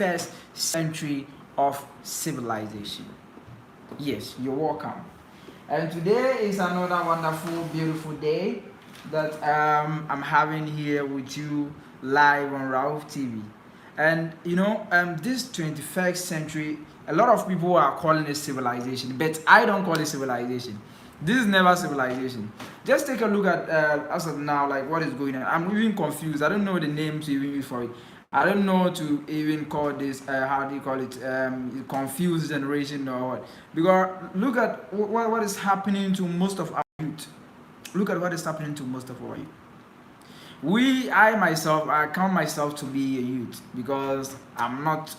21st century of civilization. Yes, you're welcome. And today is another wonderful, beautiful day that I'm having here with you live on Rauf TV. And this 21st century, a lot of people are calling it civilization, but I don't call it civilization. This is never civilization. Just take a look at as of now, like what is going on. I'm even confused. I don't know the name to even use for it. I don't know to even call this. How do you call it? Confused generation or what? Because look at what is happening to most of our youth. Look at what is happening to most of our youth. I myself, I count myself to be a youth because I'm not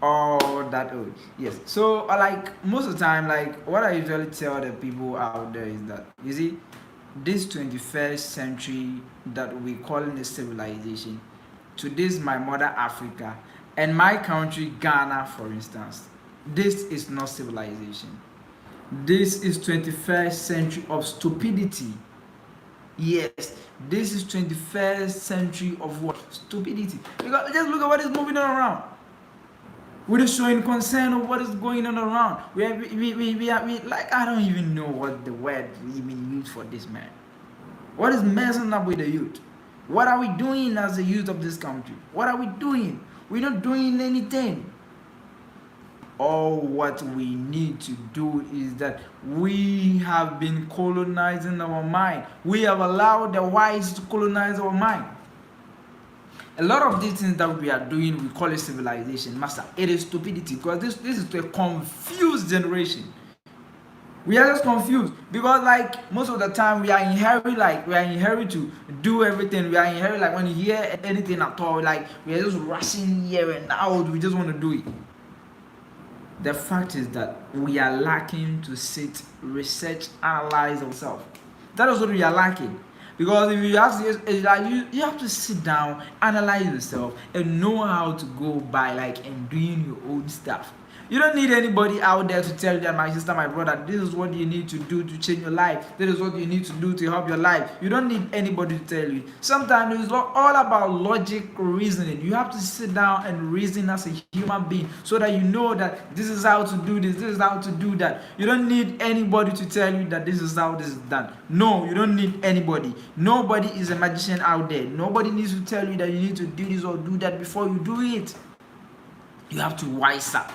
all that old. Yes. So, like most of the time, like what I usually tell the people out there is that you see, this 21st century that we call in a civilization, to this my mother Africa and my country Ghana, for instance, this is not civilization. This is 21st century of stupidity. Yes, this is 21st century of what? Stupidity. Because just look at what is moving on around. We're just showing concern of what is going on around. We like, I don't even know what the word even used for this, man. What is messing up with the youth? What are we doing as the youth of this country? What are we doing? We're not doing anything. All what we need to do is that we have been colonizing our mind. We have allowed the whites to colonize our mind. A lot of these things that we are doing, we call it civilization, master. It is stupidity because this is a confused generation. We are just confused because, like, most of the time we are in hurry, like we are in hurry to do everything. We are in hurry, like when you hear anything at all, like we are just rushing here and out. We just want to do it. The fact is that we are lacking to sit, research, analyze ourselves. That is what we are lacking. Because if you have to, you have to sit down, analyze yourself, and know how to go by like and doing your own stuff. You don't need anybody out there to tell you that, my sister, my brother, this is what you need to do to change your life. This is what you need to do to help your life. You don't need anybody to tell you. Sometimes it's all about logic reasoning. You have to sit down and reason as a human being so that you know that this is how to do this is how to do that. You don't need anybody to tell you that this is how this is done. No, you don't need anybody. Nobody is a magician out there. Nobody needs to tell you that you need to do this or do that before you do it. You have to wise up.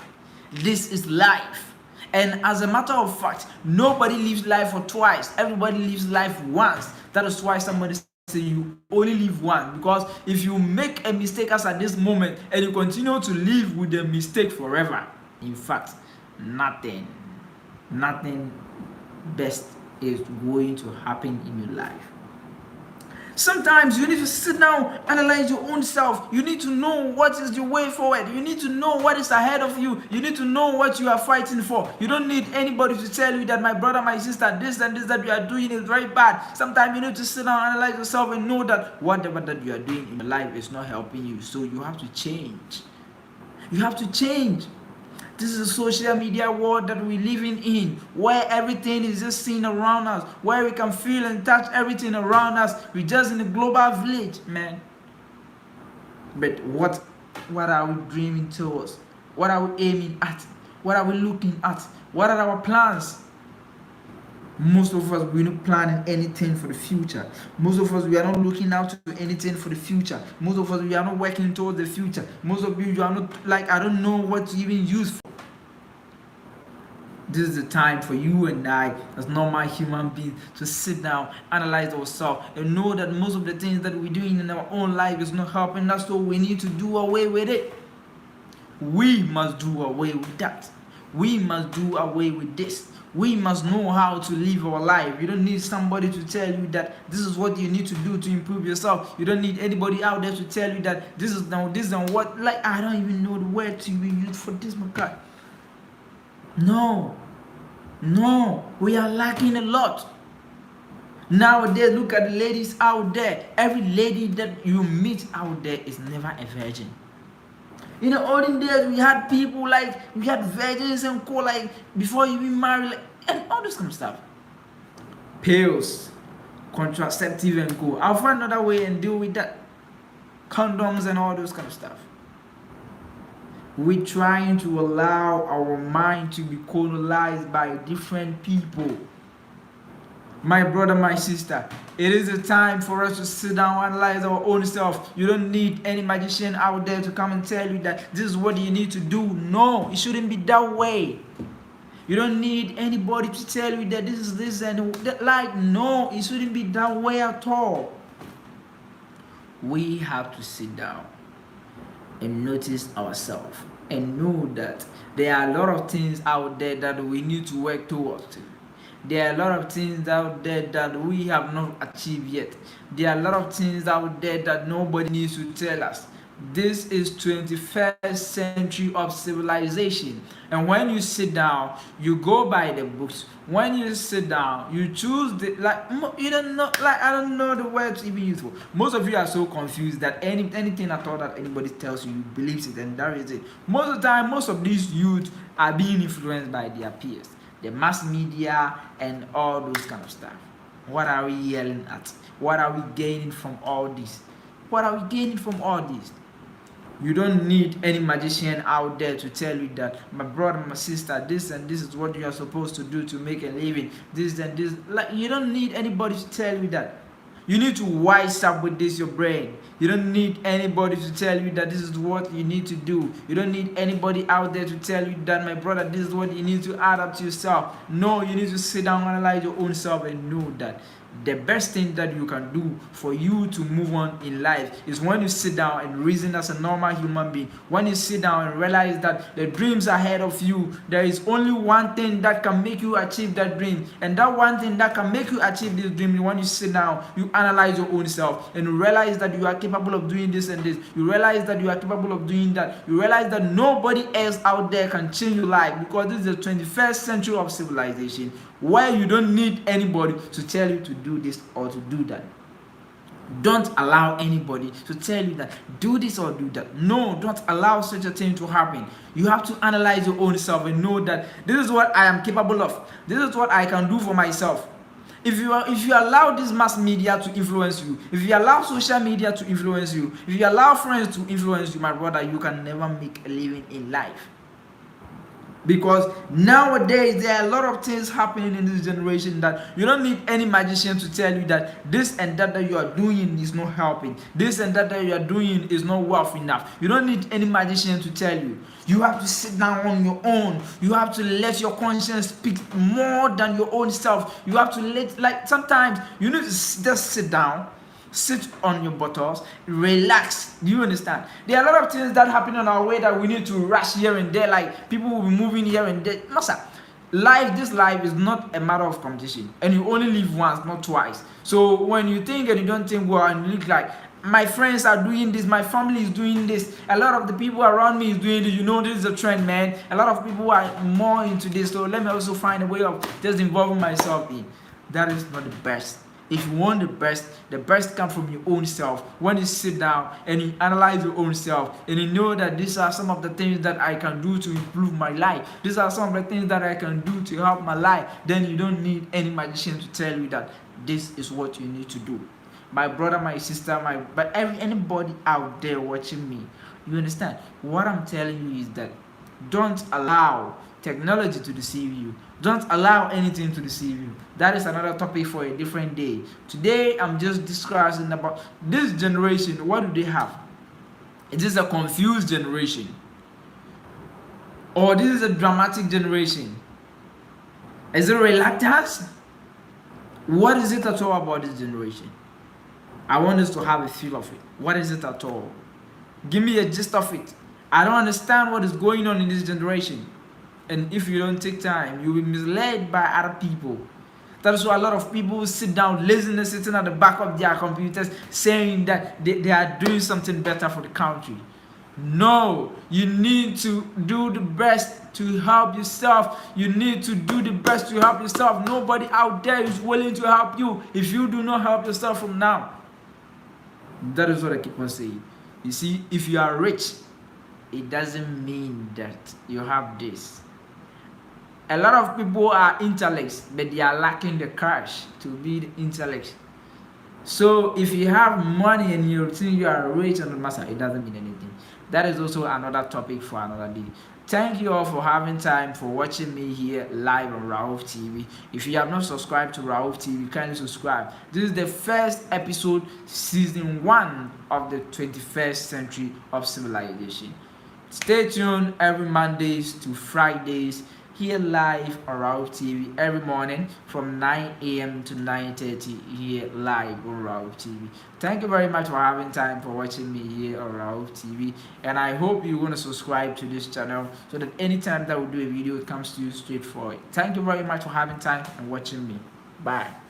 This is life. And as a matter of fact, nobody lives life for twice. Everybody lives life once. That is why somebody say you only live one. Because if you make a mistake as at this moment and you continue to live with the mistake forever, in fact, nothing best is going to happen in your life. Sometimes you need to sit down, analyze your own self. You need to know what is the way forward. You need to know what is ahead of you. You need to know what you are fighting for. You don't need anybody to tell you that, my brother, my sister, this and this that you are doing is very bad. Sometimes you need to sit down, analyze yourself, and know that whatever that you are doing in your life is not helping you. So you have to change. You have to change. This is a social media world that we're living in, where everything is just seen around us, where we can feel and touch everything around us. We're just in a global village, man. But what are we dreaming towards? What are we aiming at? What are we looking at? What are our plans? Most of us, we're not planning anything for the future. Most of us, we are not looking out to anything for the future. Most of us, we are not working towards the future. Most of you are not, like, I don't know what to even use for. This is the time for you and I, as normal human beings, to sit down, analyze ourselves, and know that most of the things that we're doing in our own life is not helping us, so we need to do away with it. We must do away with that. We must do away with this. We must know how to live our life. You don't need somebody to tell you that this is what you need to do to improve yourself. You don't need anybody out there to tell you that this is now this and what. Like, I don't even know the word to be used for this, my God. No, we are lacking a lot. Nowadays, look at the ladies out there. Every lady that you meet out there is never a virgin. In the olden days, we had people like, we had virgins and co, like, before you even marry, like, and all this kind of stuff. Pills, contraceptive and co. I'll find another way and deal with that. Condoms and all those kind of stuff. We're trying to allow our mind to be colonized by different people. My brother, my sister, it is a time for us to sit down and analyze our own self. You don't need any magician out there to come and tell you that this is what you need to do. No, it shouldn't be that way. You don't need anybody to tell you that this is this and that. Like, no, it shouldn't be that way at all. We have to sit down and notice ourselves and know that there are a lot of things out there that we need to work towards. There are a lot of things out there that we have not achieved yet. There are a lot of things out there that nobody needs to tell us. This is 21st century of civilization, and when you sit down, you go by the books. When you sit down, you choose the, like, you don't know, like, I don't know the words even useful. Most of you are so confused that anything at all that anybody tells you, you believes it, and that is it. Most of the time, most of these youth are being influenced by their peers, the mass media, and all those kind of stuff. What are we yelling at? What are we gaining from all this? What are we gaining from all this? You don't need any magician out there to tell you that, my brother, my sister, this and this is what you are supposed to do to make a living. This and this. Like, you don't need anybody to tell you that. You need to wise up with this, your brain. You don't need anybody to tell you that this is what you need to do. You don't need anybody out there to tell you that, my brother, this is what you need to add up to yourself. No, you need to sit down and analyze your own self and know that the best thing that you can do for you to move on in life is when you sit down and reason as a normal human being. When you sit down and realize that the dreams ahead of you, there is only one thing that can make you achieve that dream, and that one thing that can make you achieve this dream, when you sit down, you analyze your own self and you realize that you are capable of doing this and this. You realize that you are capable of doing that. You realize that nobody else out there can change your life, because this is the 21st century of civilization, where you don't need anybody to tell you to do this or to do that. Don't allow anybody to tell you that do this or do that. No, don't allow such a thing to happen. You have to analyze your own self and know that this is what I am capable of. This is what I can do for myself. If you allow this mass media to influence you, if you allow social media to influence you, if you allow friends to influence you, my brother, you can never make a living in life. Because nowadays there are a lot of things happening in this generation that you don't need any magician to tell you that this and that you are doing is not helping. This and that you are doing is not worth enough. You don't need any magician to tell you. You have to sit down on your own. You have to let your conscience speak more than your own self. You have to like, sometimes you need to just sit down, sit on your bottles, relax. Do you understand? There are a lot of things that happen on our way that we need to rush here and there. Like, people will be moving here and there. Masa, this life is not a matter of competition, and you only live once, not twice. So when you think and you don't think well, and you look like, my friends are doing this, my family is doing this, a lot of the people around me is doing this, this is a trend, man. A lot of people are more into this, so let me also find a way of just involving myself in. That is not the best. If you want the best comes from your own self. When you sit down and you analyze your own self and you know that these are some of the things that I can do to improve my life, these are some of the things that I can do to help my life, then you don't need any magician to tell you that this is what you need to do. My brother, my sister, anybody out there watching me, you understand? What I'm telling you is that don't allow technology to deceive you. Don't allow anything to deceive you. That is another topic for a different day. Today, I'm just discussing about this generation. What do they have? Is this a confused generation? Or this is a dramatic generation? Is it reluctance? What is it at all about this generation? I want us to have a feel of it. What is it at all? Give me a gist of it. I don't understand what is going on in this generation. And if you don't take time, you'll be misled by other people. That is why a lot of people sit down, laziness, sitting at the back of their computers, saying that they are doing something better for the country. No, you need to do the best to help yourself. You need to do the best to help yourself. Nobody out there is willing to help you if you do not help yourself from now. That is what I keep on saying. You see, if you are rich, it doesn't mean that you have this. A lot of people are intellects, but they are lacking the cash to be the intellect. So if you have money and you think you are rich and master, it doesn't mean anything. that is also another topic for another day. Thank you all for having time for watching me here live on Rauf TV. If you have not subscribed to Rauf TV, kindly subscribe. This is the first episode, season 1 of the 21st century of civilization. Stay tuned every Mondays to Fridays here live on Rauf TV every morning from 9 a.m. to 9:30 here live on Rauf TV. Thank you very much for having time for watching me here on Rauf TV, and I hope you're going to subscribe to this channel so that anytime that we do a video, it comes to you straight forward. Thank you very much for having time and watching me. Bye.